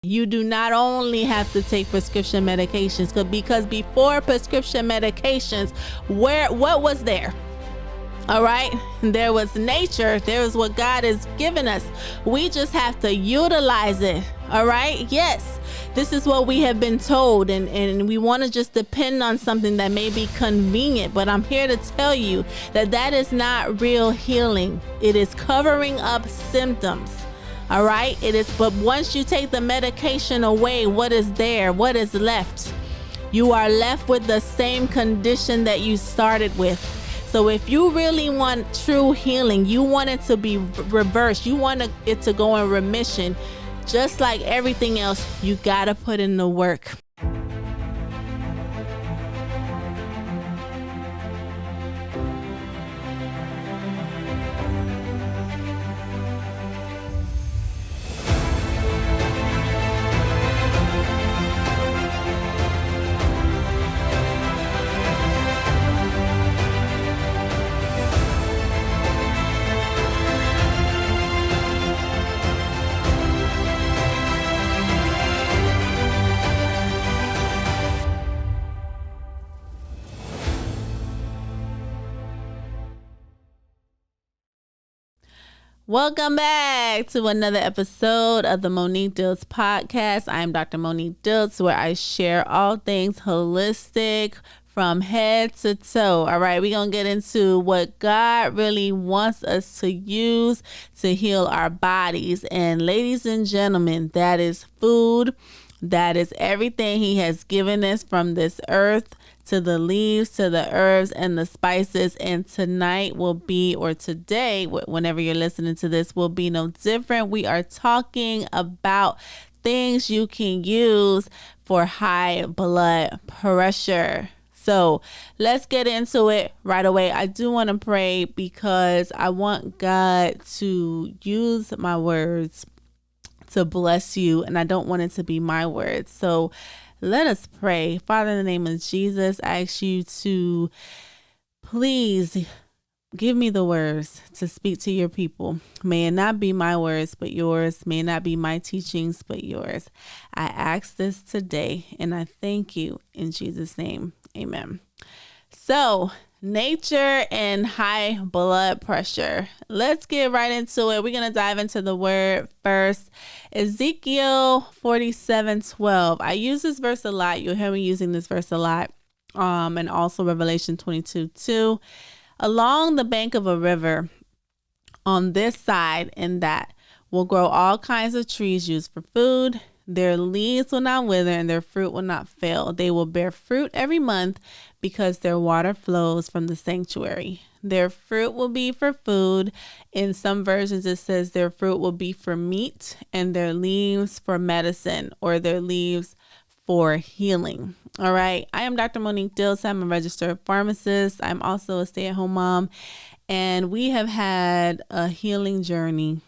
You do not only have to take prescription medications, because before prescription medications, what was there? All right, there was nature. There was what God has given us. We just have to utilize it. All right, yes, this is what we have been told, and we want to just depend on something that may be convenient, but I'm here to tell you that that is not real healing. It is covering up symptoms. All right, it is. But once you take the medication away, what is there? What is left? You are left with the same condition that you started with. So if you really want true healing, you want it to be reversed, you want it to go in remission, just like everything else, you got to put in the work. Welcome back to another episode of the Monique Diltz podcast. I am Dr. Monique Diltz, where I share all things holistic from head to toe. All right, we're going to get into what God really wants us to use to heal our bodies. And ladies and gentlemen, that is food. That is everything He has given us from this earth, to the leaves, to the herbs and the spices. And tonight will be, or today, whenever you're listening to this, will be no different. We are talking about things you can use for high blood pressure. So let's get into it right away. I do want to pray because I want God to use my words to bless you, and I don't want it to be my words. So let us pray. Father, in the name of Jesus, I ask you to please give me the words to speak to your people. May it not be my words, but yours. May it not be my teachings, but yours. I ask this today, and I thank you in Jesus' name. Amen. So, nature and high blood pressure. Let's get right into it. We're going to dive into the word first. Ezekiel 47:12. I use this verse a lot. You'll hear me using this verse a lot. And also Revelation 22:2. Along the bank of a river, on this side and that, will grow all kinds of trees used for food. Their leaves will not wither and their fruit will not fail. They will bear fruit every month because their water flows from the sanctuary. Their fruit will be for food. In some versions, it says their fruit will be for meat, and their leaves for medicine, or their leaves for healing. All right. I am Dr. Monique Diltz. I'm a registered pharmacist. I'm also a stay-at-home mom, and we have had a healing journey.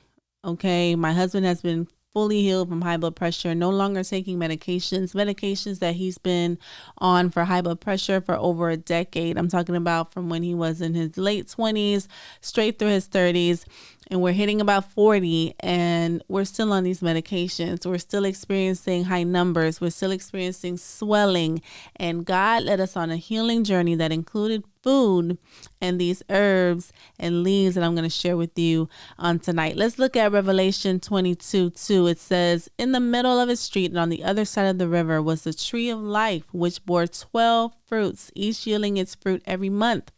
Okay. My husband has been fully healed from high blood pressure, no longer taking medications that he's been on for high blood pressure for over a decade. I'm talking about from when he was in his late 20s straight through his 30s. And we're hitting about 40 and we're still on these medications. We're still experiencing high numbers. We're still experiencing swelling. And God led us on a healing journey that included food and these herbs and leaves that I'm going to share with you on tonight. Let's look at Revelation 22:2. It says, in the middle of a street and on the other side of the river was the tree of life, which bore 12 fruits, each yielding its fruit every month.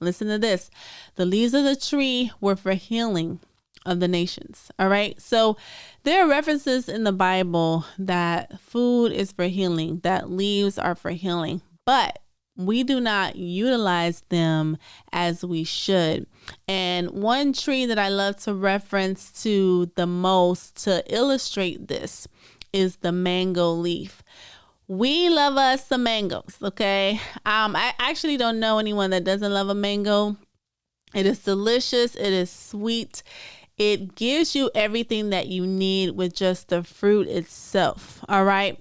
Listen to this. The leaves of the tree were for healing of the nations. All right. So there are references in the Bible that food is for healing, that leaves are for healing, but we do not utilize them as we should. And one tree that I love to reference to the most to illustrate this is the mango leaf. We love us some mangoes, okay? I actually don't know anyone that doesn't love a mango. It is delicious. It is sweet. It gives you everything that you need with just the fruit itself, all right?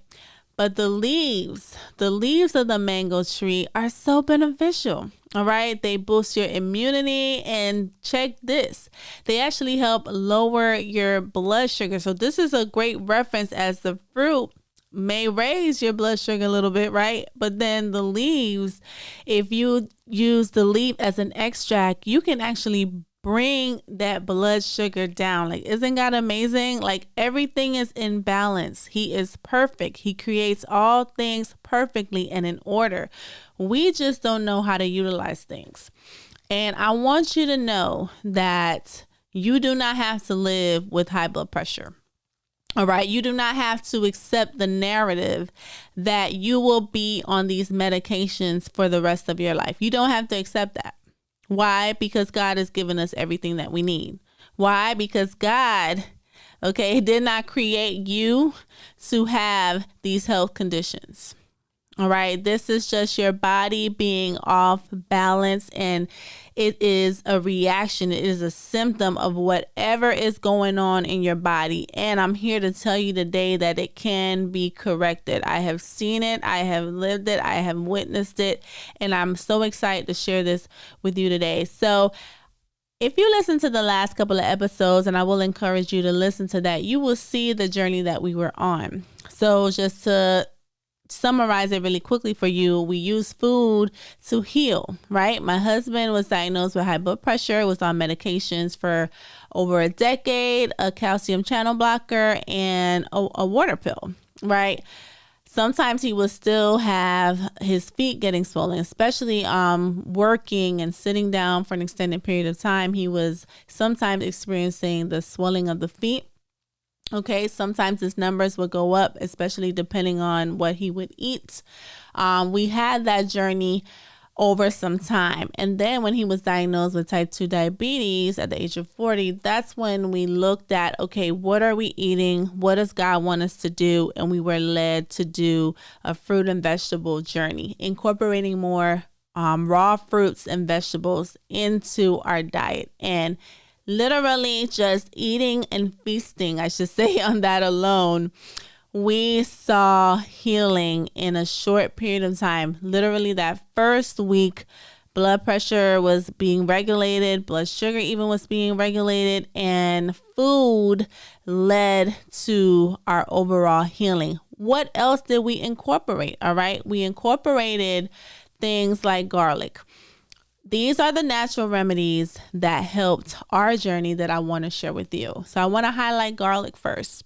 But the leaves of the mango tree are so beneficial. All right. They boost your immunity, and check this. They actually help lower your blood sugar. So this is a great reference, as the fruit may raise your blood sugar a little bit, right? But then the leaves, if you use the leaf as an extract, you can actually bring that blood sugar down. Like, isn't God amazing? Like, everything is in balance. He is perfect. He creates all things perfectly and in order. We just don't know how to utilize things. And I want you to know that you do not have to live with high blood pressure. All right. You do not have to accept the narrative that you will be on these medications for the rest of your life. You don't have to accept that. Why? Because God has given us everything that we need. Why? Because God, did not create you to have these health conditions. All right. This is just your body being off balance, and it is a reaction. It is a symptom of whatever is going on in your body. And I'm here to tell you today that it can be corrected. I have seen it. I have lived it. I have witnessed it. And I'm so excited to share this with you today. So if you listen to the last couple of episodes, and I will encourage you to listen to that, you will see the journey that we were on. So just to summarize it really quickly for you, we use food to heal, right? My husband was diagnosed with high blood pressure, was on medications for over a decade, a calcium channel blocker, and a water pill, right? Sometimes he will still have his feet getting swollen, especially working and sitting down for an extended period of time. He was sometimes experiencing the swelling of the feet. Okay, sometimes his numbers would go up, especially depending on what he would eat. We had that journey over some time. And then when he was diagnosed with type 2 diabetes at the age of 40, that's when we looked at, okay, what are we eating? What does God want us to do? And we were led to do a fruit and vegetable journey, incorporating more raw fruits and vegetables into our diet. And literally just eating and feasting, I should say, on that alone, we saw healing in a short period of time. Literally that first week, blood pressure was being regulated, blood sugar even was being regulated, and food led to our overall healing. What else did we incorporate? All right. We incorporated things like garlic. These are the natural remedies that helped our journey that I want to share with you. So I want to highlight garlic first.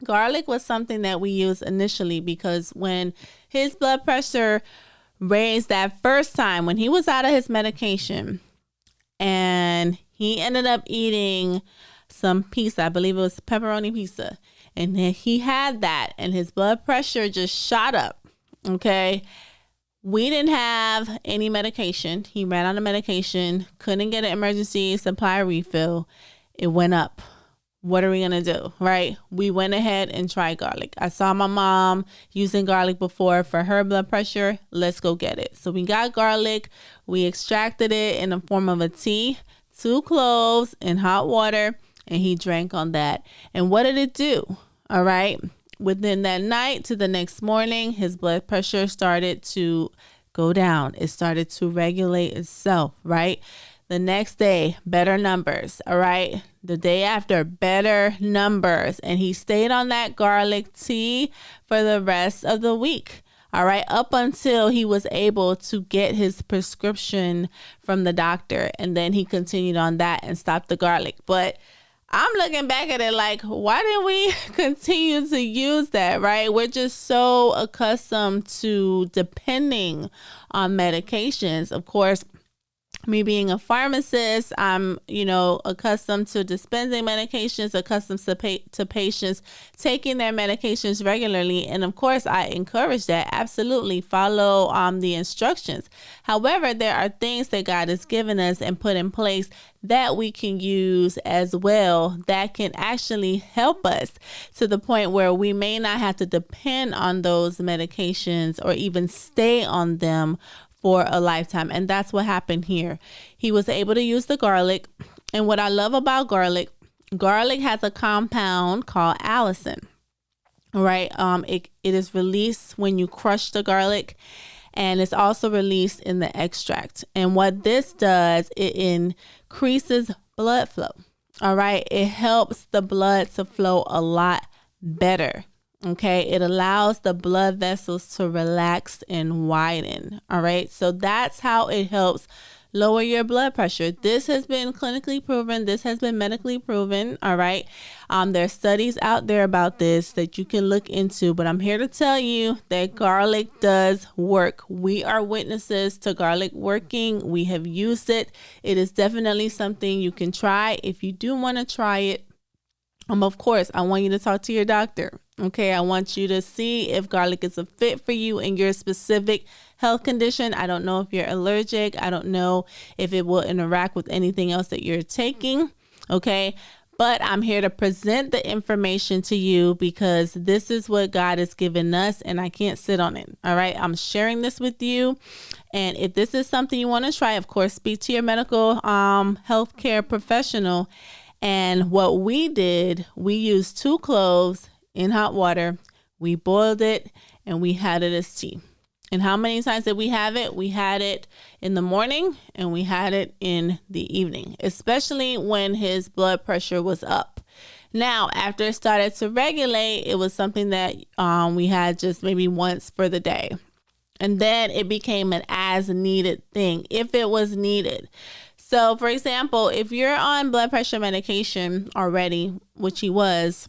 Garlic was something that we used initially because when his blood pressure raised that first time, when he was out of his medication, and he ended up eating some pizza, I believe it was pepperoni pizza, and he had that and his blood pressure just shot up. Okay. We didn't have any medication. He ran out of medication, couldn't get an emergency supply refill. It went up. What are we going to do? Right? We went ahead and tried garlic. I saw my mom using garlic before for her blood pressure. Let's go get it. So we got garlic. We extracted it in the form of a tea, 2 cloves in hot water, and he drank on that. And what did it do? All right. Within that night to the next morning, his blood pressure started to go down. It started to regulate itself, right? The next day, better numbers, all right? The day after, better numbers. And he stayed on that garlic tea for the rest of the week, all right? Up until he was able to get his prescription from the doctor. And then he continued on that and stopped the garlic. But I'm looking back at it like, why didn't we continue to use that, right? We're just so accustomed to depending on medications. Of course, me being a pharmacist, I'm, accustomed to dispensing medications, accustomed to patients taking their medications regularly. And of course, I encourage that. Absolutely follow the instructions. However, there are things that God has given us and put in place that we can use as well that can actually help us to the point where we may not have to depend on those medications or even stay on them for a lifetime. And that's what happened here. He was able to use the garlic. And what I love about garlic has a compound called allicin. All right. It is released when you crush the garlic, and it's also released in the extract. And what this does, it increases blood flow. All right. It helps the blood to flow a lot better. Okay. It allows the blood vessels to relax and widen. All right. So that's how it helps lower your blood pressure. This has been clinically proven. This has been medically proven. All right. There's studies out there about this that you can look into, but I'm here to tell you that garlic does work. We are witnesses to garlic working. We have used it. It is definitely something you can try. If you do want to try it, of course, I want you to talk to your doctor. Okay, I want you to see if garlic is a fit for you in your specific health condition. I don't know if you're allergic. I don't know if it will interact with anything else that you're taking. Okay, but I'm here to present the information to you because this is what God has given us and I can't sit on it. All right, I'm sharing this with you. And if this is something you want to try, of course, speak to your medical healthcare professional. And what we did, we used 2 cloves in hot water. We boiled it and we had it as tea. And how many times did we have it? We had it in the morning and we had it in the evening, especially when his blood pressure was up. Now, after it started to regulate, it was something that we had just maybe once for the day. And then it became an as needed thing if it was needed. So, for example, if you're on blood pressure medication already, which he was,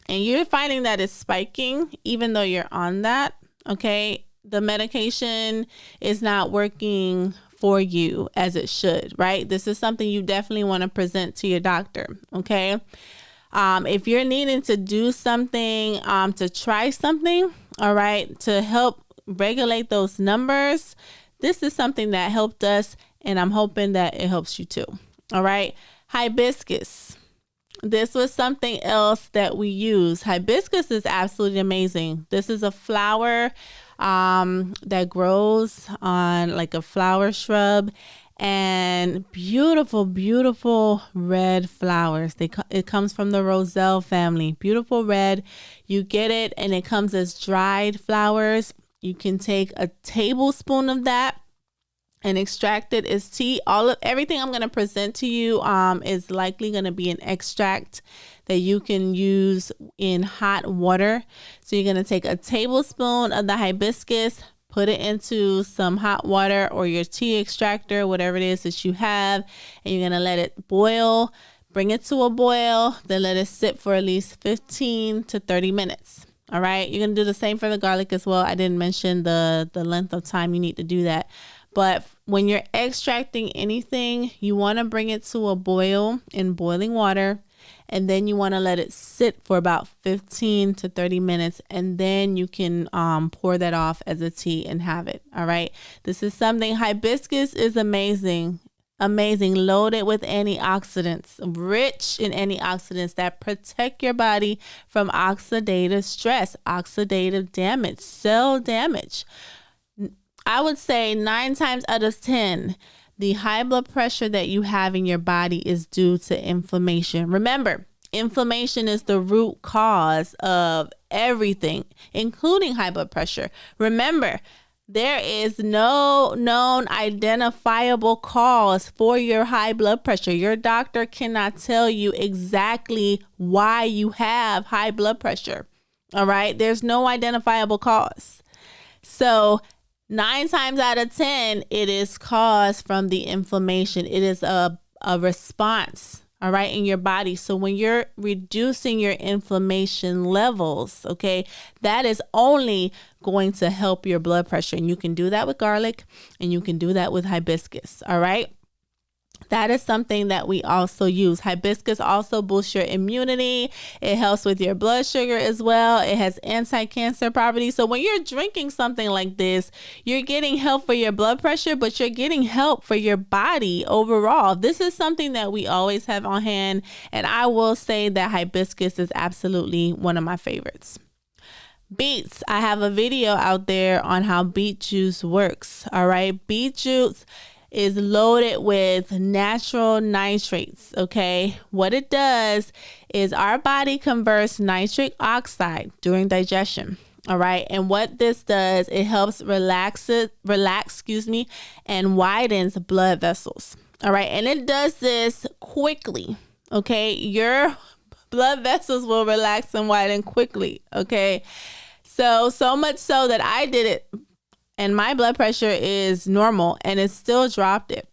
and you're finding that it's spiking, even though you're on that, okay, the medication is not working for you as it should, right? This is something you definitely want to present to your doctor, okay? If you're needing to do something, to try something, all right, to help regulate those numbers, this is something that helped us, and I'm hoping that it helps you too. All right. Hibiscus. This was something else that we use. Hibiscus is absolutely amazing. This is a flower that grows on like a flower shrub, and beautiful, beautiful red flowers. It comes from the roselle family. Beautiful red. You get it, and it comes as dried flowers. You can take a tablespoon of that and extract it as tea. Everything I'm going to present to you is likely going to be an extract that you can use in hot water. So you're going to take a tablespoon of the hibiscus, put it into some hot water or your tea extractor, whatever it is that you have, and you're going to let it boil. Bring it to a boil, then let it sit for at least 15 to 30 minutes. All right. You're going to do the same for the garlic as well. I didn't mention the length of time you need to do that. But when you're extracting anything, you want to bring it to a boil in boiling water, and then you want to let it sit for about 15 to 30 minutes, and then you can pour that off as a tea and have it. All right. This is something. Hibiscus is amazing. Amazing, loaded with antioxidants, rich in antioxidants that protect your body from oxidative stress, oxidative damage, cell damage. I would say 9 times out of 10, the high blood pressure that you have in your body is due to inflammation. Remember, inflammation is the root cause of everything, including high blood pressure. Remember, there is no known identifiable cause for your high blood pressure. Your doctor cannot tell you exactly why you have high blood pressure. All right. There's no identifiable cause. So 9 times out of 10, it is caused from the inflammation. It is a response, all right, in your body. So when you're reducing your inflammation levels, okay, that is only going to help your blood pressure. And you can do that with garlic, and you can do that with hibiscus, all right? That is something that we also use. Hibiscus also boosts your immunity. It helps with your blood sugar as well. It has anti-cancer properties. So when you're drinking something like this, you're getting help for your blood pressure, but you're getting help for your body overall. This is something that we always have on hand. And I will say that hibiscus is absolutely one of my favorites. Beets. I have a video out there on how beet juice works. All right. Beet juice is loaded with natural nitrates. Okay. What it does is our body converts nitric oxide during digestion. All right. And what this does, it helps relax, and widens blood vessels. All right. And it does this quickly. Okay. Your blood vessels will relax and widen quickly. Okay. So much so that I did it and my blood pressure is normal and it still dropped it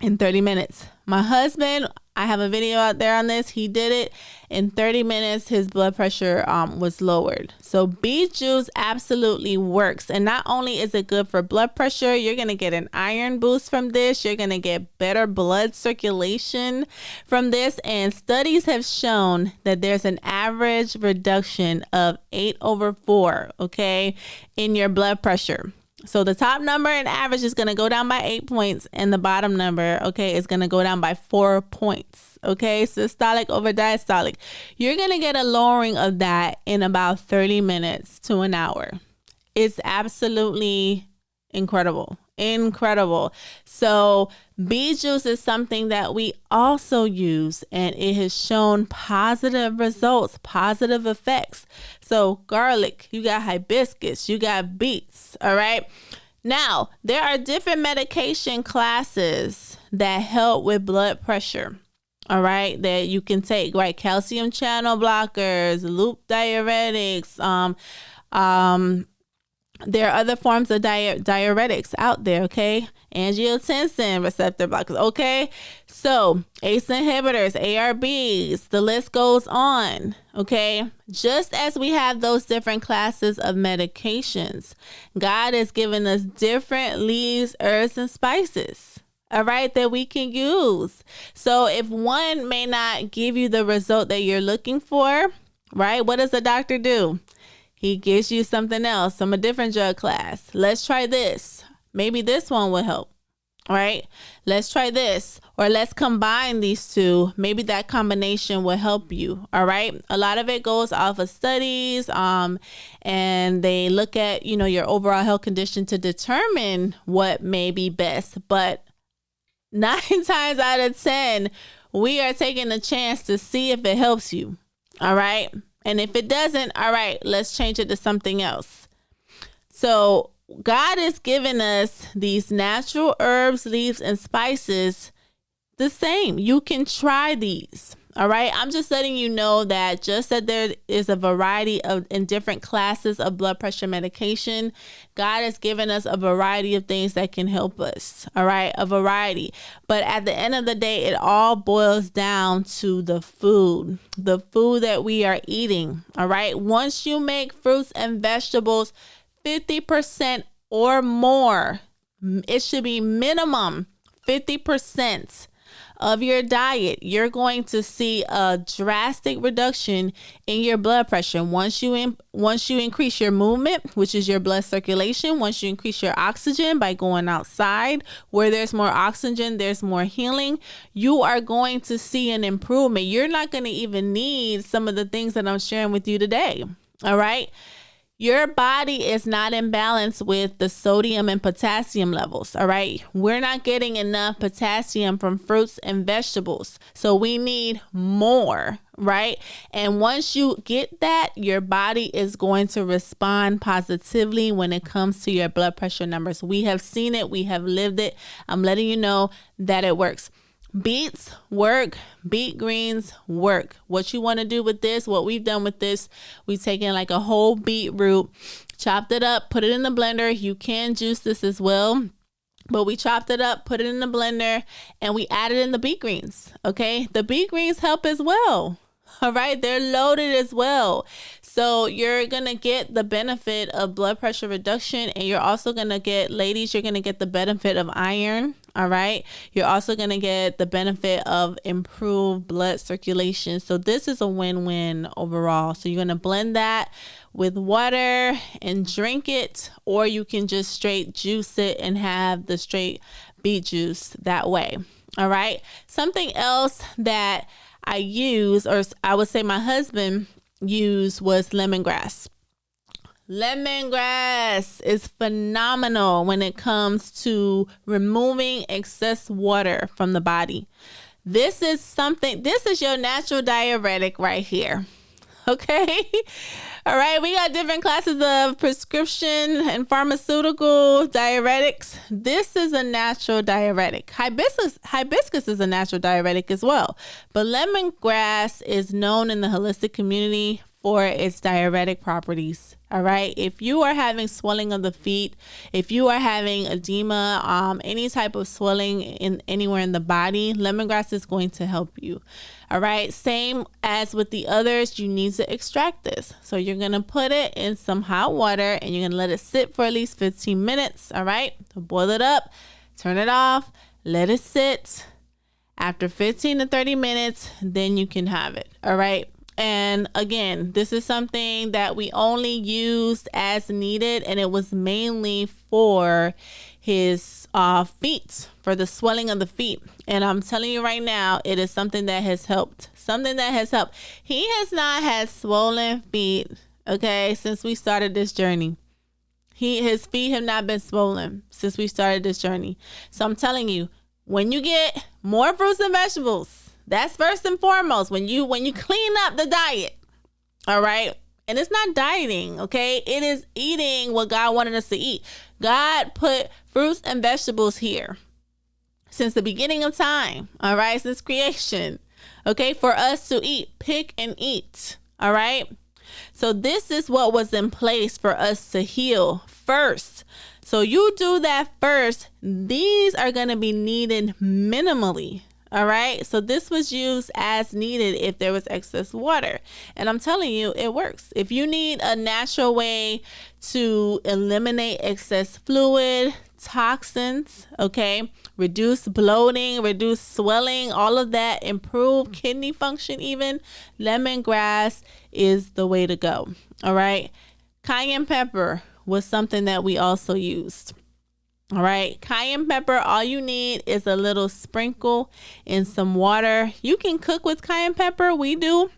in 30 minutes. My husband, I have a video out there on this. He did it in 30 minutes. His blood pressure was lowered. So beet juice absolutely works. And not only is it good for blood pressure, you're going to get an iron boost from this. You're going to get better blood circulation from this. And studies have shown that there's an average reduction of 8/4, okay, in your blood pressure. So the top number in average is going to go down by 8 points and the bottom number, okay, is going to go down by 4 points. Okay, systolic over diastolic. You're going to get a lowering of that in about 30 minutes to an hour. It's absolutely incredible. Incredible. So beet juice is something that we also use and it has shown positive results, positive effects. So garlic, you got hibiscus, you got beets. All right. Now, there are different medication classes that help with blood pressure. All right, that you can take, right? Calcium channel blockers, loop diuretics, there are other forms of diuretics out there, okay? Angiotensin receptor blockers, okay? So ACE inhibitors, ARBs, the list goes on, okay? Just as we have those different classes of medications, God has given us different leaves, herbs, and spices, all right, that we can use. So if one may not give you the result that you're looking for, right? What does the doctor do? He gives you something else, a different drug class. Let's try this. Maybe this one will help. All right. Let's try this, or let's combine these two. Maybe that combination will help you. All right. A lot of it goes off of studies, and they look at, your overall health condition to determine what may be best. But 9 times out of 10, we are taking a chance to see if it helps you. All right. And if it doesn't, all right, let's change it to something else. So God has given us these natural herbs, leaves, and spices the same. You can try these. All right. I'm just letting you know that just that there is a variety of in different classes of blood pressure medication, God has given us a variety of things that can help us. All right. A variety. But at the end of the day, it all boils down to the food that we are eating. All right. Once you make fruits and vegetables 50% or more, it should be minimum 50% of your diet, you're going to see a drastic reduction in your blood pressure. Once you increase your movement, which is your blood circulation, once you increase your oxygen by going outside, where there's more oxygen, there's more healing, you are going to see an improvement. You're not going to even need some of the things that I'm sharing with you today. All right. Your body is not in balance with the sodium and potassium levels, all right? We're not getting enough potassium from fruits and vegetables, so we need more, right? And once you get that, your body is going to respond positively when it comes to your blood pressure numbers. We have seen it. We have lived it. I'm letting you know that it works. Beets work. Beet greens work. What you want to do with this, what we've done with this, we've taken like a whole beetroot, chopped it up, put it in the blender. You can juice this as well, but we chopped it up, put it in the blender, and we added in the beet greens. Okay. The beet greens help as well. All right. They're loaded as well. So you're going to get the benefit of blood pressure reduction, and you're also going to get, ladies, you're going to get the benefit of iron. All right. You're also going to get the benefit of improved blood circulation. So this is a win-win overall. So you're going to blend that with water and drink it, or you can just straight juice it and have the straight beet juice that way. All right. Something else that I use, or I would say my husband used, was lemongrass. Lemongrass is phenomenal when it comes to removing excess water from the body. This is your natural diuretic right here. Okay. All right. We got different classes of prescription and pharmaceutical diuretics. This is a natural diuretic. Hibiscus is a natural diuretic as well. But lemongrass is known in the holistic community for its diuretic properties. All right. If you are having swelling of the feet, if you are having edema, any type of swelling anywhere in the body, lemongrass is going to help you. All right. Same as with the others, you need to extract this. So you're going to put it in some hot water and you're going to let it sit for at least 15 minutes. All right. So boil it up, turn it off, let it sit. After 15 to 30 minutes, then you can have it. All right. And again, this is something that we only used as needed, and it was mainly for his feet, for the swelling of the feet. And I'm telling you right now, it is something that has helped. He has not had swollen feet, okay, since we started this journey. His feet have not been swollen since we started this journey. So I'm telling you, when you get more fruits and vegetables, that's first and foremost. When you clean up the diet, all right? And it's not dieting, okay? It is eating what God wanted us to eat. God put fruits and vegetables here since the beginning of time, all right? Since creation, okay? For us to eat, pick and eat, all right? So this is what was in place for us to heal first. So you do that first. These are going to be needed minimally. All right. So this was used as needed if there was excess water. And I'm telling you, it works. If you need a natural way to eliminate excess fluid, toxins, okay, reduce bloating, reduce swelling, all of that, improve kidney function even, lemongrass is the way to go. All right. Cayenne pepper was something that we also used. All right. Cayenne pepper, all you need is a little sprinkle in some water. You can cook with cayenne pepper. We do.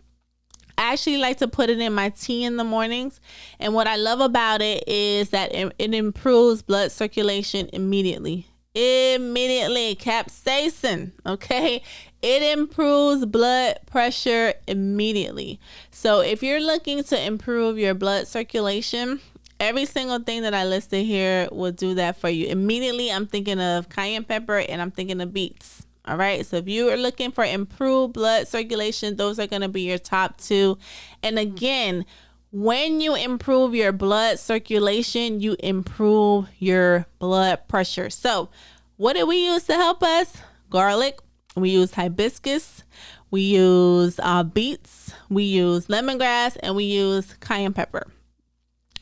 I actually like to put it in my tea in the mornings. And what I love about it is that it improves blood circulation immediately. Capsaicin. Okay. It improves blood pressure immediately. So if you're looking to improve your blood circulation, every single thing that I listed here will do that for you. Immediately, I'm thinking of cayenne pepper and I'm thinking of beets. All right. So if you are looking for improved blood circulation, those are going to be your top two. And again, when you improve your blood circulation, you improve your blood pressure. So what did we use to help us? Garlic. We use hibiscus. We use beets. We use lemongrass, and we use cayenne pepper.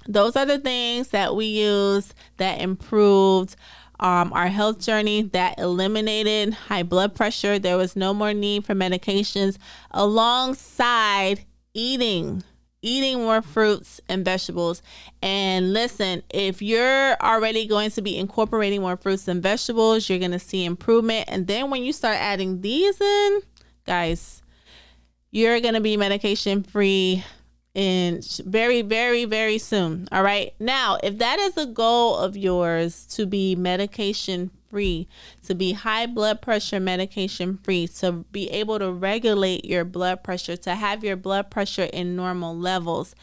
Those are the things that we use that improved our health journey, that eliminated high blood pressure. There was no more need for medications, alongside eating more fruits and vegetables. And listen, if you're already going to be incorporating more fruits and vegetables, you're going to see improvement. And then when you start adding these in, guys, you're going to be medication free in very, very, very soon. All right. Now, if that is a goal of yours, to be medication free, to be high blood pressure medication free, to be able to regulate your blood pressure, to have your blood pressure in normal levels,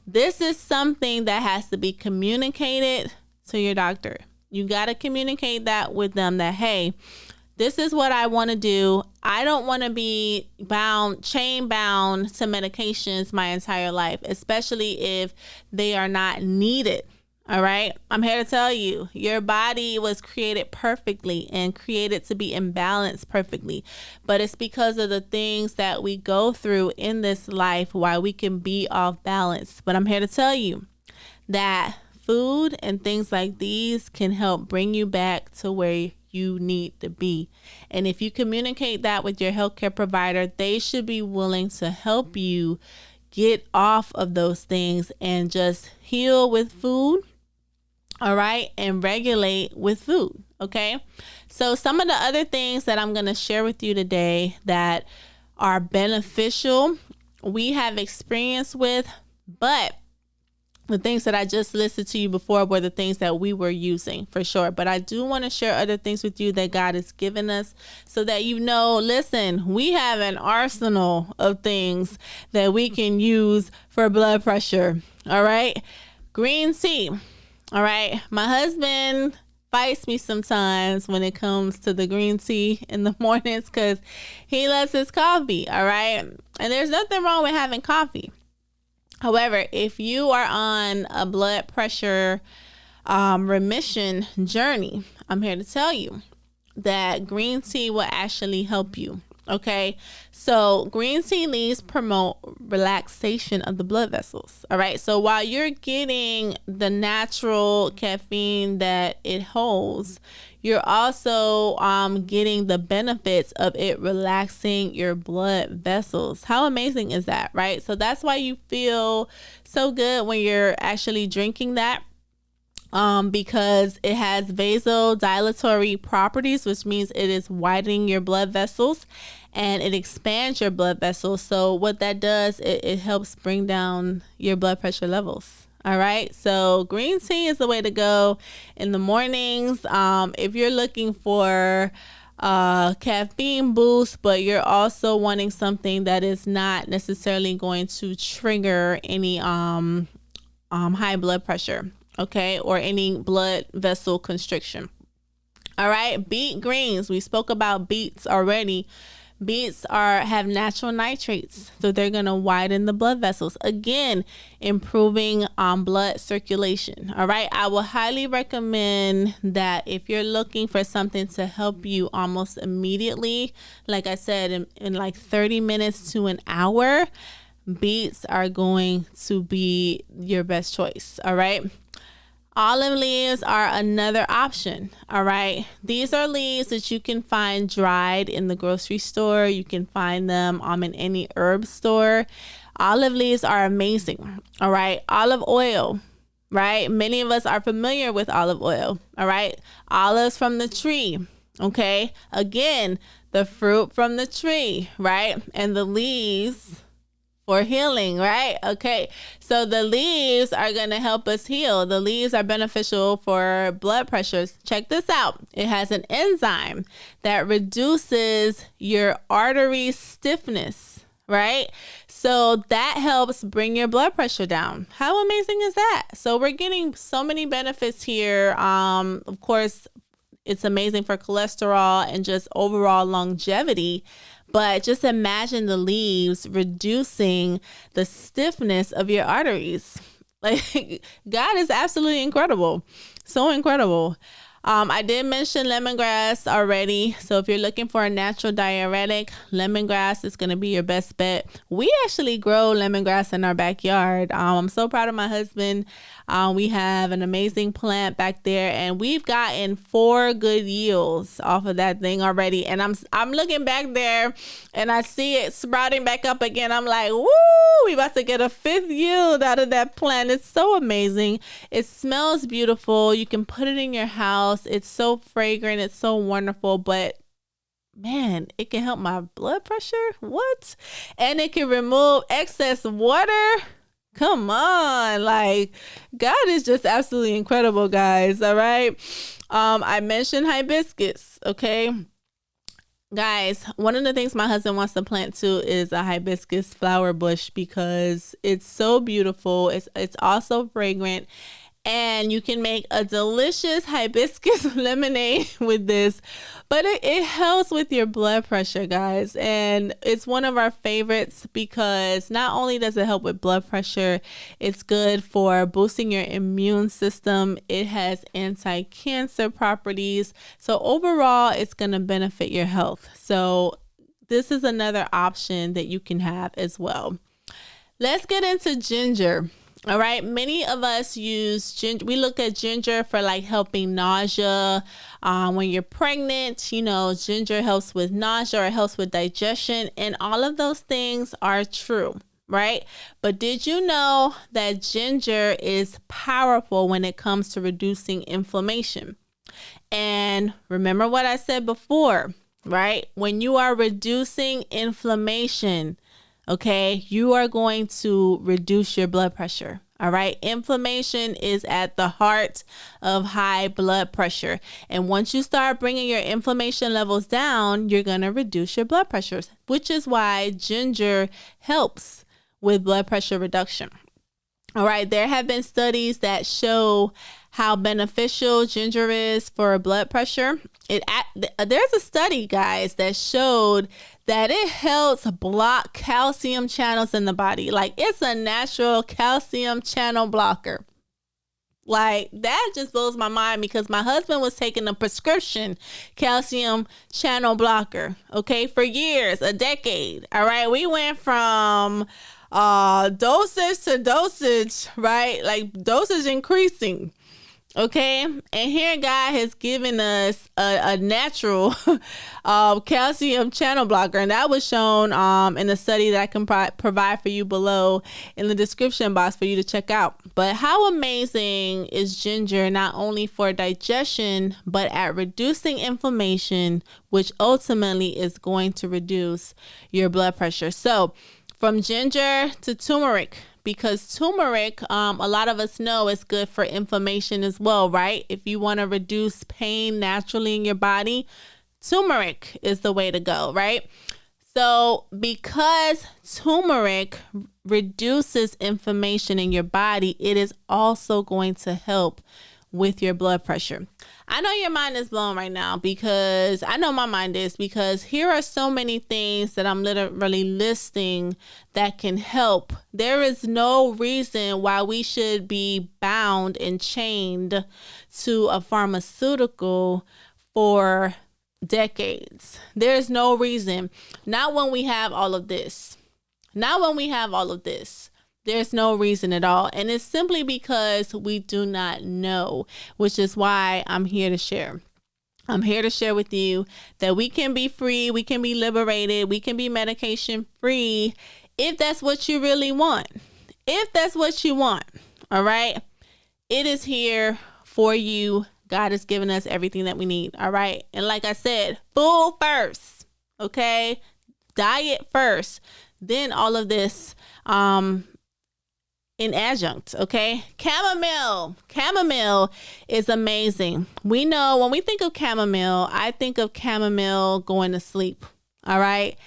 this is something that has to be communicated to your doctor. You got to communicate that with them, that, hey, this is what I want to do. I don't want to be chain bound to medications my entire life, especially if they are not needed. All right. I'm here to tell you, your body was created perfectly and created to be in balance perfectly. But it's because of the things that we go through in this life why we can be off balance. But I'm here to tell you that food and things like these can help bring you back to where you need to be. And if you communicate that with your healthcare provider, they should be willing to help you get off of those things and just heal with food. All right. And regulate with food. Okay. So some of the other things that I'm going to share with you today that are beneficial, we have experience with, but The things that I just listed to you before were the things that we were using for sure. But I do want to share other things with you that God has given us so that you know, listen, we have an arsenal of things that we can use for blood pressure. All right. Green tea. All right. My husband fights me sometimes when it comes to the green tea in the mornings because he loves his coffee. All right. And there's nothing wrong with having coffee. However, if you are on a blood pressure remission journey, I'm here to tell you that green tea will actually help you. Okay, so green tea leaves promote relaxation of the blood vessels. All right, so while you're getting the natural caffeine that it holds, you're also getting the benefits of it relaxing your blood vessels. How amazing is that, right? So that's why you feel so good when you're actually drinking that. Because it has vasodilatory properties, which means it is widening your blood vessels and it expands your blood vessels. So what that does, it helps bring down your blood pressure levels. All right. So green tea is the way to go in the mornings. If you're looking for caffeine boost, but you're also wanting something that is not necessarily going to trigger any high blood pressure. Okay, or any blood vessel constriction. All right, beet greens. We spoke about beets already. Beets have natural nitrates, so they're going to widen the blood vessels. Again, improving blood circulation. All right, I will highly recommend that if you're looking for something to help you almost immediately, like I said, in like 30 minutes to an hour, beets are going to be your best choice. All right. Olive leaves are another option. All right. These are leaves that you can find dried in the grocery store. You can find them in any herb store. Olive leaves are amazing. All right. Olive oil. Right. Many of us are familiar with olive oil. All right. Olives from the tree. Okay. Again, the fruit from the tree. Right. And the leaves for healing, right? Okay, so the leaves are going to help us heal. The leaves are beneficial for blood pressures. Check this out. It has an enzyme that reduces your artery stiffness, right? So that helps bring your blood pressure down. How amazing is that? So we're getting so many benefits here. Of course, it's amazing for cholesterol and just overall longevity. But just imagine the leaves reducing the stiffness of your arteries. Like, God is absolutely incredible. So incredible. I did mention lemongrass already. So if you're looking for a natural diuretic, lemongrass is going to be your best bet. We actually grow lemongrass in our backyard. I'm so proud of my husband. We have an amazing plant back there, and we've gotten 4 good yields off of that thing already. And I'm looking back there and I see it sprouting back up again. I'm like, woo, we about to get a 5th yield out of that plant. It's so amazing. It smells beautiful. You can put it in your house. It's so fragrant. It's so wonderful. But man, it can help my blood pressure. What? And it can remove excess water. Come on. Like, God is just absolutely incredible, guys. All right. I mentioned hibiscus. Okay. Guys, one of the things my husband wants to plant too is a hibiscus flower bush because it's so beautiful. It's also fragrant. And you can make a delicious hibiscus lemonade with this. But it helps with your blood pressure, guys. And it's one of our favorites because not only does it help with blood pressure, it's good for boosting your immune system. It has anti-cancer properties. So overall, it's going to benefit your health. So this is another option that you can have as well. Let's get into ginger. All right. Many of us use ginger. We look at ginger for like helping nausea. When you're pregnant, ginger helps with nausea or it helps with digestion. And all of those things are true. Right. But did you know that ginger is powerful when it comes to reducing inflammation? And remember what I said before, right? When you are reducing inflammation, okay, you are going to reduce your blood pressure. All right. Inflammation is at the heart of high blood pressure. And once you start bringing your inflammation levels down, you're going to reduce your blood pressures, which is why ginger helps with blood pressure reduction. All right. There have been studies that show how beneficial ginger is for blood pressure. There's a study, guys, that showed that it helps block calcium channels in the body. Like, it's a natural calcium channel blocker. Like, that just blows my mind, because my husband was taking a prescription calcium channel blocker, okay, for years, a decade. All right. We went from dosage to dosage, right? Like, dosage increasing. Okay. And here God has given us a natural calcium channel blocker. And that was shown in a study that I can provide for you below in the description box for you to check out. But how amazing is ginger, not only for digestion, but at reducing inflammation, which ultimately is going to reduce your blood pressure. So from ginger to turmeric, because turmeric, a lot of us know, is good for inflammation as well, right? If you want to reduce pain naturally in your body, turmeric is the way to go, right? So because turmeric reduces inflammation in your body, it is also going to help with your blood pressure. I know your mind is blown right now, because I know my mind is, because here are so many things that I'm literally listing that can help. There is no reason why we should be bound and chained to a pharmaceutical for decades. There's no reason. Not when we have all of this. Not when we have all of this. There's no reason at all. And it's simply because we do not know, which is why I'm here to share. I'm here to share with you that we can be free, we can be liberated, we can be medication free if that's what you really want. If that's what you want, all right? It is here for you. God has given us everything that we need, all right? And like I said, food first, okay? Diet first, then all of this in adjunct, okay? Chamomile is amazing. We know when we think of chamomile, I think of chamomile going to sleep, all right?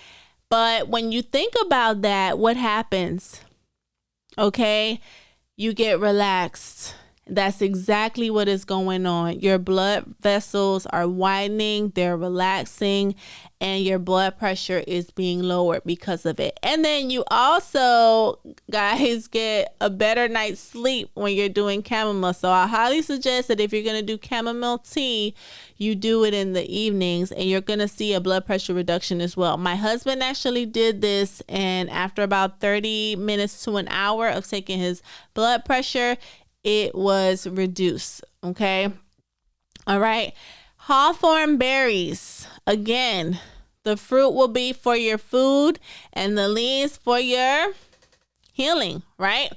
But when you think about that, what happens? Okay? You get relaxed. That's exactly what is going on. Your blood vessels are widening, they're relaxing, and your blood pressure is being lowered because of it. And then you also, guys, get a better night's sleep when you're doing chamomile. So I highly suggest that if you're going to do chamomile tea, you do it in the evenings, and you're going to see a blood pressure reduction as well. My husband actually did this, and after about 30 minutes to an hour of taking his blood pressure, it was reduced. Okay. All right. Hawthorn berries. Again, the fruit will be for your food and the leaves for your healing, right?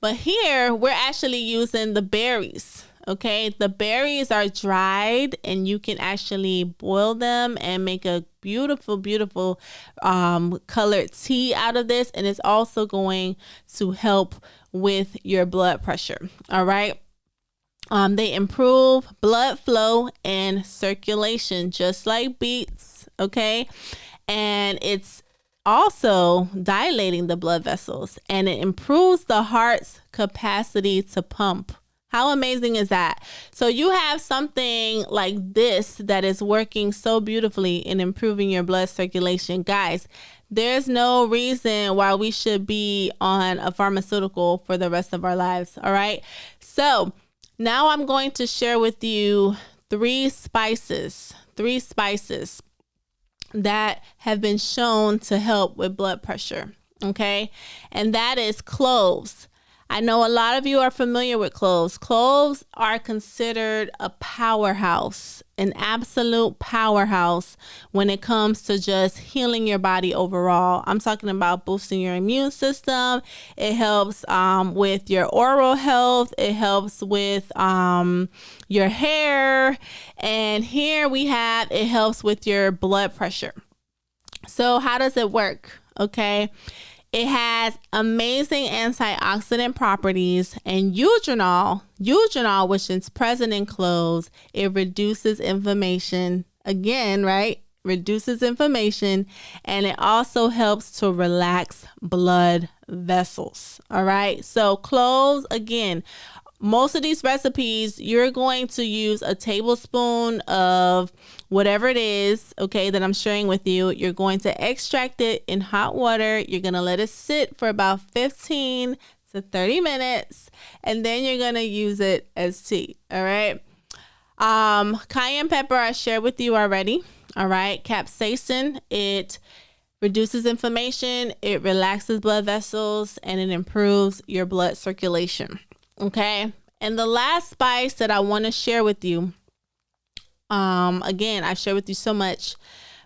But here we're actually using the berries. Okay. The berries are dried, and you can actually boil them and make a beautiful, beautiful colored tea out of this. And it's also going to help with your blood pressure. All right. They improve blood flow and circulation, just like beets. Okay. And it's also dilating the blood vessels, and it improves the heart's capacity to pump. How amazing is that? So you have something like this that is working so beautifully in improving your blood circulation. Guys, there's no reason why we should be on a pharmaceutical for the rest of our lives. All right. So now I'm going to share with you three spices that have been shown to help with blood pressure. Okay. And that is cloves. I know a lot of you are familiar with cloves. Cloves are considered a powerhouse, an absolute powerhouse when it comes to just healing your body overall. I'm talking about boosting your immune system. It helps with your oral health. It helps with your hair. And here we have, it helps with your blood pressure. So how does it work? Okay. It has amazing antioxidant properties, and eugenol, which is present in cloves, it reduces inflammation. Again, right? Reduces inflammation, and it also helps to relax blood vessels. All right. So cloves, again, most of these recipes, you're going to use a tablespoon of whatever it is, okay, that I'm sharing with you. You're going to extract it in hot water. You're going to let it sit for about 15 to 30 minutes, and then you're going to use it as tea. All right. Cayenne pepper, I shared with you already. All right. Capsaicin, it reduces inflammation, it relaxes blood vessels, and it improves your blood circulation. Okay. And the last spice that I want to share with you, again, I've shared with you so much,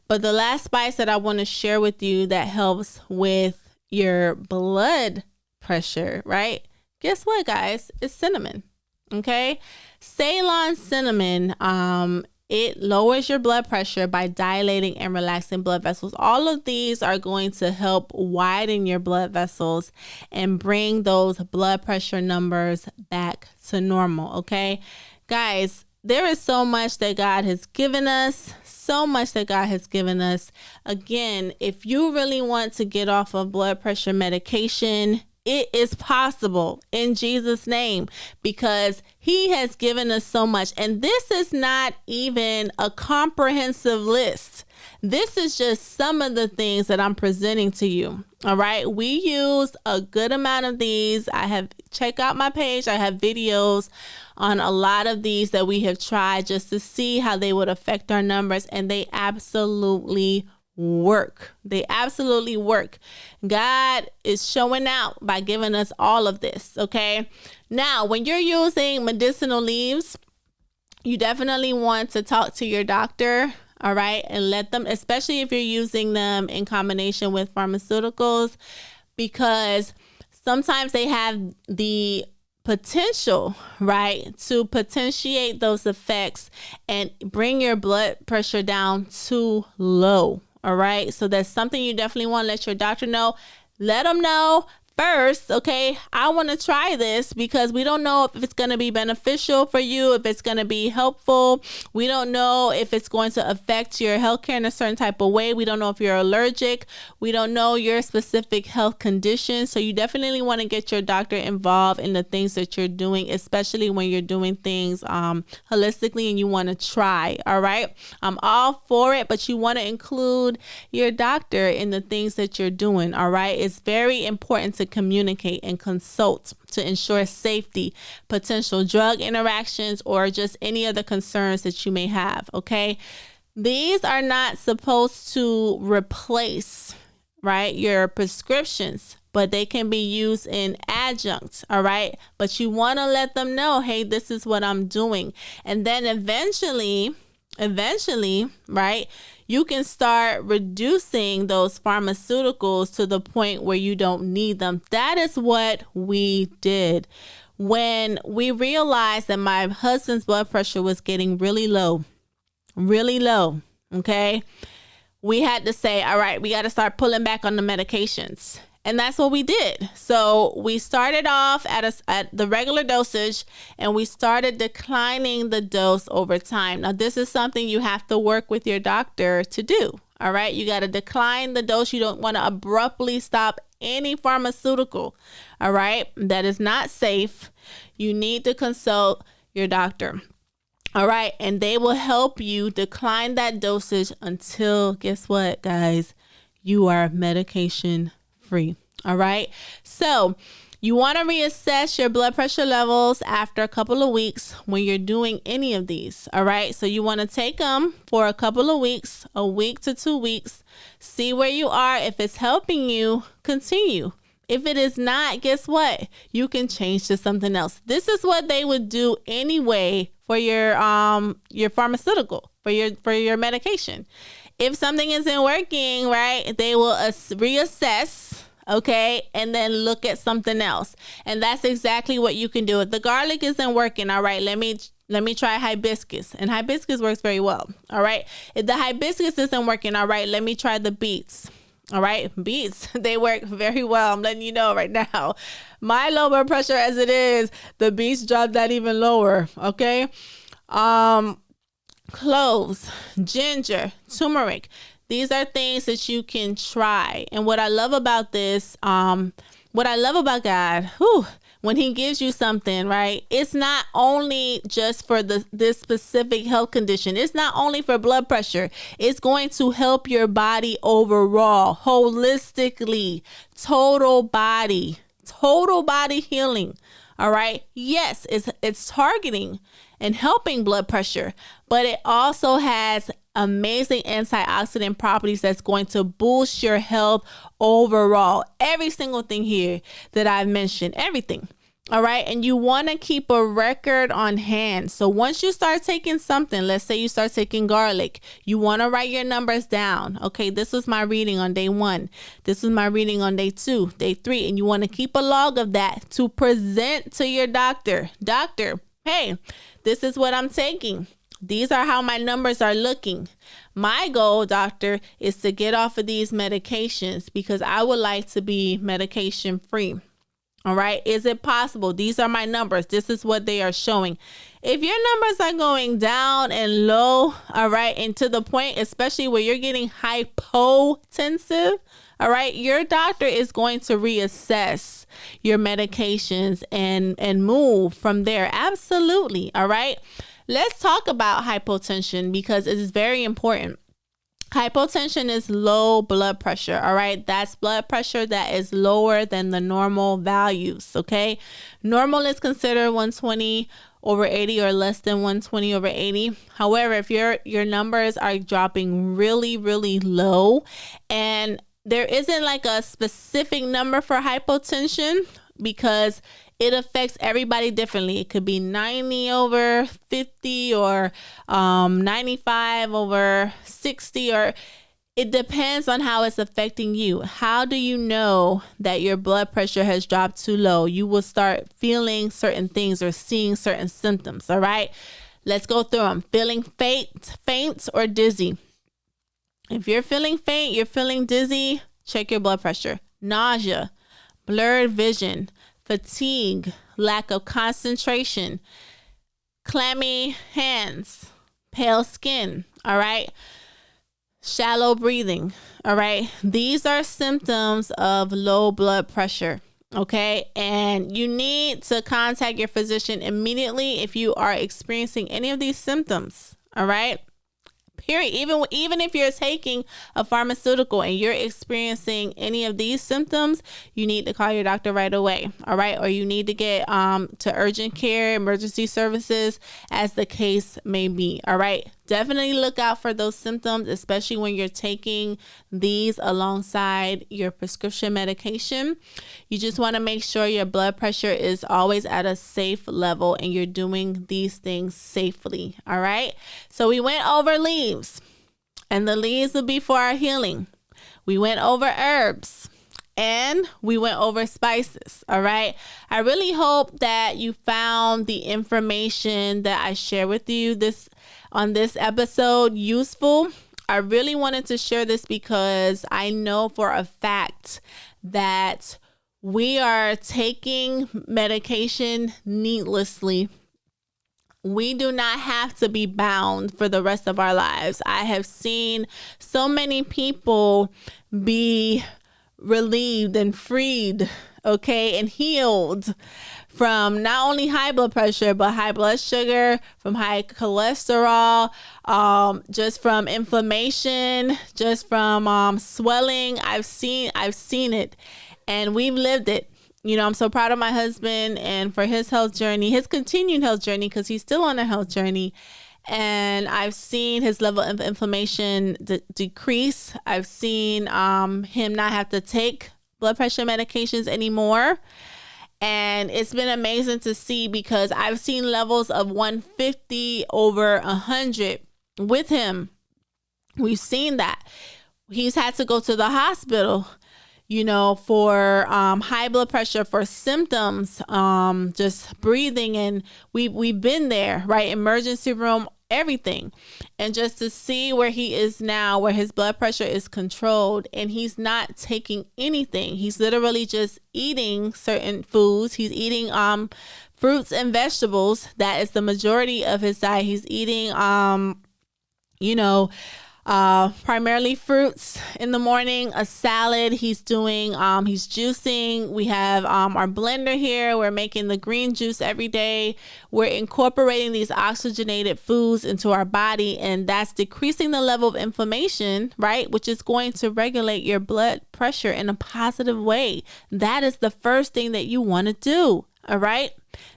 but the last spice that I want to share with you that helps with your blood pressure, right? Guess what, guys? It's cinnamon. Okay. Ceylon cinnamon, it lowers your blood pressure by dilating and relaxing blood vessels. All of these are going to help widen your blood vessels and bring those blood pressure numbers back to normal. Okay, guys, there is so much that God has given us. Again, if you really want to get off of blood pressure medication, it is possible in Jesus' name, because he has given us so much. And this is not even a comprehensive list. This is just some of the things that I'm presenting to you. All right. We use a good amount of these. Check out my page. I have videos on a lot of these that we have tried just to see how they would affect our numbers. And they absolutely work. God is showing out by giving us all of this. Okay. Now, when you're using medicinal leaves, you definitely want to talk to your doctor. All right. And let them, especially if you're using them in combination with pharmaceuticals, because sometimes they have the potential, right, to potentiate those effects and bring your blood pressure down too low. All right. So that's something you definitely want to let your doctor know. Let them know first, okay, I want to try this because we don't know if it's going to be beneficial for you, if it's going to be helpful. We don't know if it's going to affect your healthcare in a certain type of way. We don't know if you're allergic. We don't know your specific health condition. So you definitely want to get your doctor involved in the things that you're doing, especially when you're doing things holistically and you want to try. All right. I'm all for it, but you want to include your doctor in the things that you're doing. All right. It's very important to communicate and consult to ensure safety, potential drug interactions, or just any other concerns that you may have. Okay. These are not supposed to replace, right, your prescriptions, but they can be used in adjuncts. All right. But you want to let them know, hey, this is what I'm doing. And then eventually, right, you can start reducing those pharmaceuticals to the point where you don't need them. That is what we did. When we realized that my husband's blood pressure was getting really low. Okay. We had to say, all right, we got to start pulling back on the medications. And that's what we did. So we started off at the regular dosage, and we started declining the dose over time. Now, this is something you have to work with your doctor to do. All right. You got to decline the dose. You don't want to abruptly stop any pharmaceutical. All right. That is not safe. You need to consult your doctor. All right. And they will help you decline that dosage until, guess what, guys? You are medication free. All right. So you want to reassess your blood pressure levels after a couple of weeks when you're doing any of these. All right. So you want to take them for a couple of weeks, a week to 2 weeks, see where you are. If it's helping you, continue. If it is not, guess what? You can change to something else. This is what they would do anyway for your pharmaceutical, for your medication. If something isn't working, right, they will reassess, okay, and then look at something else. And that's exactly what you can do. If the garlic isn't working, all right, let me try hibiscus. And hibiscus works very well, all right. If the hibiscus isn't working, all right, let me try the beets. All right. Beets, they work very well. I'm letting you know right now. My low blood pressure as it is, the beets drop that even lower. Okay. Cloves, ginger, turmeric. These are things that you can try. And what I love about this, what I love about God, when he gives you something, right? It's not only just for this specific health condition. It's not only for blood pressure. It's going to help your body overall, holistically, total body healing. All right. Yes, it's targeting and helping blood pressure, but it also has amazing antioxidant properties that's going to boost your health overall. Every single thing here that I've mentioned, everything. All right. And you want to keep a record on hand. So once you start taking something, let's say you start taking garlic, you want to write your numbers down. Okay. This was my reading on day 1. This was my reading on day 2, day 3. And you want to keep a log of that to present to your doctor. Doctor, hey, this is what I'm taking. These are how my numbers are looking. My goal, doctor, is to get off of these medications because I would like to be medication free. All right. Is it possible? These are my numbers. This is what they are showing. If your numbers are going down and low, all right, and to the point, especially where you're getting hypotensive, all right, your doctor is going to reassess your medications and move from there. Absolutely. All right. Let's talk about hypotension because it is very important. Hypotension is low blood pressure. All right. That's blood pressure that is lower than the normal values. Okay. Normal is considered 120/80 or less than 120/80. However, if your numbers are dropping really, really low and there isn't like a specific number for hypotension because it affects everybody differently. It could be 90/50 or 95/60, or it depends on how it's affecting you. How do you know that your blood pressure has dropped too low? You will start feeling certain things or seeing certain symptoms. All right, let's go through them. Feeling faint or dizzy. If you're feeling faint, you're feeling dizzy, check your blood pressure. Nausea, blurred vision, fatigue, lack of concentration, clammy hands, pale skin, all right? Shallow breathing, all right? These are symptoms of low blood pressure, okay? And you need to contact your physician immediately if you are experiencing any of these symptoms, all right? Period. Even if you're taking a pharmaceutical and you're experiencing any of these symptoms, you need to call your doctor right away. All right. Or you need to get to urgent care, emergency services, as the case may be. All right. Definitely look out for those symptoms, especially when you're taking these alongside your prescription medication. You just want to make sure your blood pressure is always at a safe level and you're doing these things safely. All right. So we went over leaves, and the leaves will be for our healing. We went over herbs, and we went over spices. All right. I really hope that you found the information that I share with you on this episode useful. I really wanted to share this because I know for a fact that we are taking medication needlessly. We do not have to be bound for the rest of our lives. I have seen so many people be relieved and freed, okay, and healed from not only high blood pressure, but high blood sugar, from high cholesterol, just from inflammation, just from swelling. I've seen it, and we've lived it. You know, I'm so proud of my husband and for his health journey, his continued health journey, because he's still on a health journey. And I've seen his level of inflammation decrease. I've seen him not have to take blood pressure medications anymore. And it's been amazing to see, because I've seen levels of 150/100 with him. We've seen that. He's had to go to the hospital, you know, for high blood pressure, for symptoms, just breathing. And we've been there, right? Emergency room, everything. And just to see where he is now, where his blood pressure is controlled and he's not taking anything. He's literally just eating certain foods. He's eating fruits and vegetables. That is the majority of his diet. He's eating primarily fruits in the morning, a salad. He's doing, he's juicing. We have our blender here. We're making the green juice every day. We're incorporating these oxygenated foods into our body, and that's decreasing the level of inflammation, right? Which is going to regulate your blood pressure in a positive way. That is the first thing that you want to do. All right.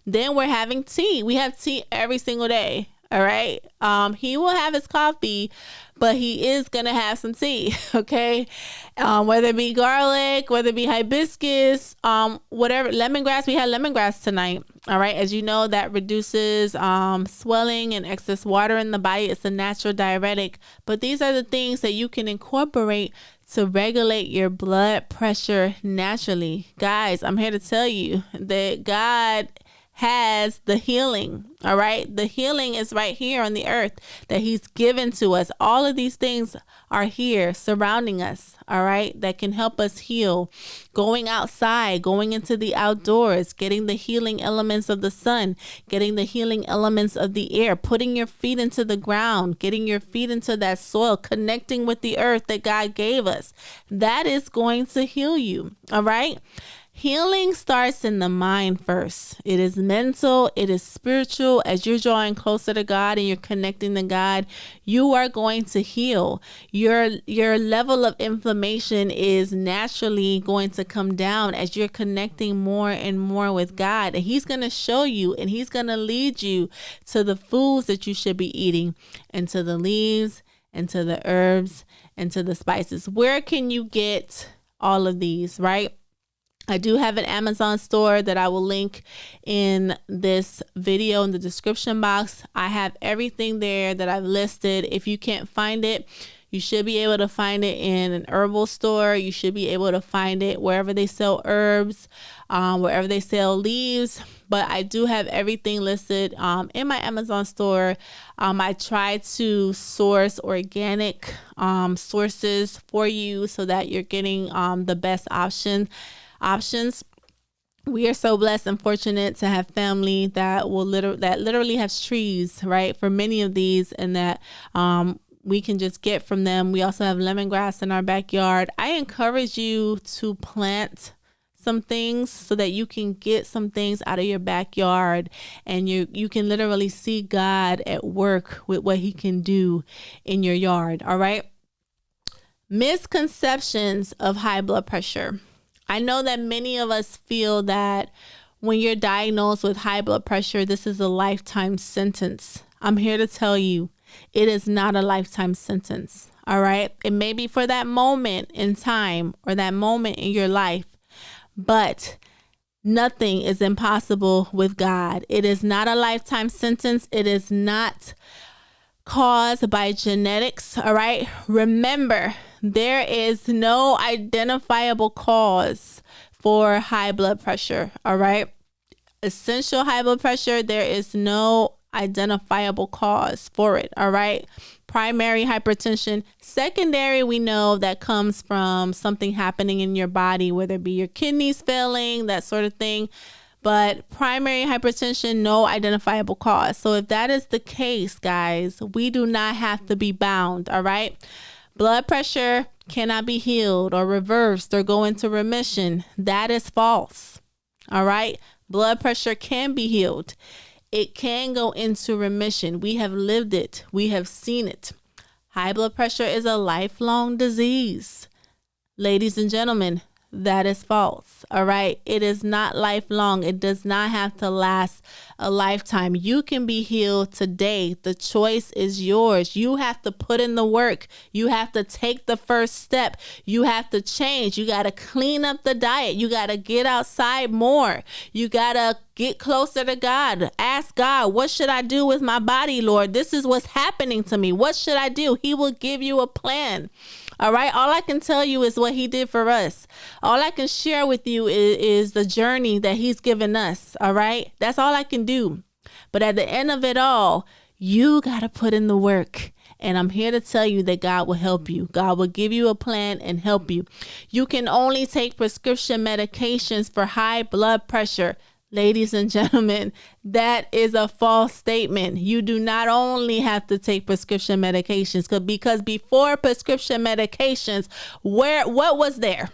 Then we're having tea. We have tea every single day. All right. He will have his coffee, but he is going to have some tea. Okay. Whether it be garlic, whether it be hibiscus, whatever, lemongrass. We had lemongrass tonight. All right. As you know, that reduces swelling and excess water in the body. It's a natural diuretic. But these are the things that you can incorporate to regulate your blood pressure naturally. Guys, I'm here to tell you that God has the healing. All right. The healing is right here on the earth that he's given to us. All of these things are here surrounding us. All right. That can help us heal. Going outside, going into the outdoors, getting the healing elements of the sun, getting the healing elements of the air, putting your feet into the ground, getting your feet into that soil, connecting with the earth that God gave us. That is going to heal you. All right. Healing starts in the mind first. It is mental. It is spiritual. As you're drawing closer to God and you're connecting to God, you are going to heal. Your level of inflammation is naturally going to come down as you're connecting more and more with God. And he's going to show you and he's going to lead you to the foods that you should be eating and to the leaves and to the herbs and to the spices. Where can you get all of these, right? I do have an Amazon store that I will link in this video in the description box. I have everything there that I've listed. If you can't find it, you should be able to find it in an herbal store. You should be able to find it wherever they sell herbs, wherever they sell leaves. But I do have everything listed in my Amazon store. I try to source organic sources for you so that you're getting the best options. We are so blessed and fortunate to have family that literally has trees, right, for many of these, and that we can just get from them. We also have lemongrass in our backyard. I encourage you to plant some things so that you can get some things out of your backyard, and you can literally see God at work with what he can do in your yard. All right. Misconceptions of high blood pressure. I know that many of us feel that when you're diagnosed with high blood pressure, this is a lifetime sentence. I'm here to tell you, it is not a lifetime sentence. All right. It may be for that moment in time or that moment in your life, but nothing is impossible with God. It is not a lifetime sentence. It is not caused by genetics. All right. Remember, there is no identifiable cause for high blood pressure. All right. Essential high blood pressure, there is no identifiable cause for it. All right. Primary hypertension. Secondary, we know that comes from something happening in your body, whether it be your kidneys failing, that sort of thing. But primary hypertension, no identifiable cause. So if that is the case, guys, we do not have to be bound. All right. Blood pressure cannot be healed or reversed or go into remission. That is false. All right. Blood pressure can be healed. It can go into remission. We have lived it. We have seen it. High blood pressure is a lifelong disease. Ladies and gentlemen, that is false. All right. It is not lifelong. It does not have to last a lifetime. You can be healed today. The choice is yours. You have to put in the work. You have to take the first step. You have to change. You got to clean up the diet. You got to get outside more. You got to get closer to God. Ask God, what should I do with my body, Lord? This is what's happening to me. What should I do? He will give you a plan. All right. All I can tell you is what he did for us. All I can share with you is the journey that he's given us. All right. That's all I can do. But at the end of it all, You got to put in the work. And I'm here to tell you that God will help you. God will give you a plan and help you. You can only take prescription medications for high blood pressure. Ladies and gentlemen, that is a false statement. You do not only have to take prescription medications, because before prescription medications, what was there?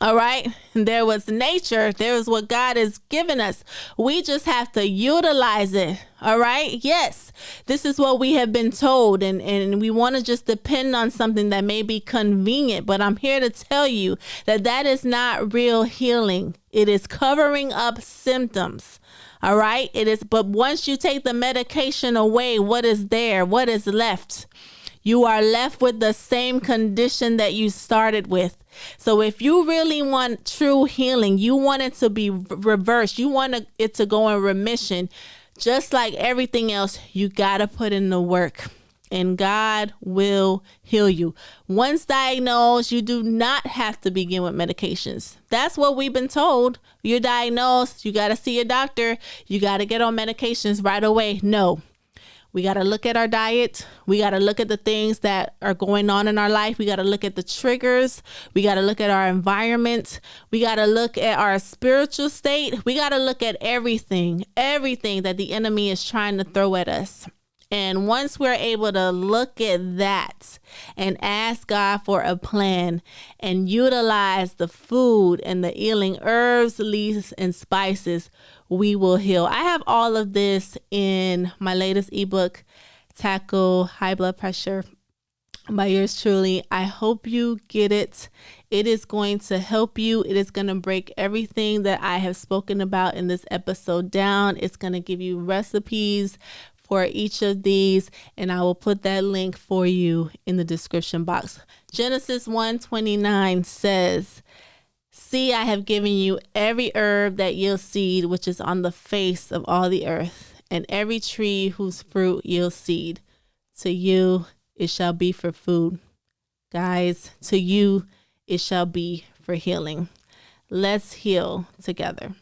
All right. There was nature. There was what God has given us. We just have to utilize it. All right. Yes. This is what we have been told. And we want to just depend on something that may be convenient. But I'm here to tell you that that is not real healing. It is covering up symptoms. All right. It is. But once you take the medication away, what is there? What is left? You are left with the same condition that you started with. So if you really want true healing, you want it to be reversed. You want it to go in remission. Just like everything else, you got to put in the work. And God will heal you. Once diagnosed, you do not have to begin with medications. That's what we've been told. You're diagnosed. You got to see a doctor. You got to get on medications right away. No. We got to look at our diet. We got to look at the things that are going on in our life. We got to look at the triggers. We got to look at our environment. We got to look at our spiritual state. We got to look at everything that the enemy is trying to throw at us. And once we're able to look at that and ask God for a plan and utilize the food and the healing herbs, leaves, and spices, we will heal. I have all of this in my latest ebook, Tackle High Blood Pressure, by yours truly. I hope you get it. It is going to help you. It is going to break everything that I have spoken about in this episode down. It's going to give you recipes for each of these, and I will put that link for you in the description box. Genesis 1:29 says, "See, I have given you every herb that yields seed, which is on the face of all the earth, and every tree whose fruit yields seed. To you it shall be for food." Guys, to you it shall be for healing. Let's heal together.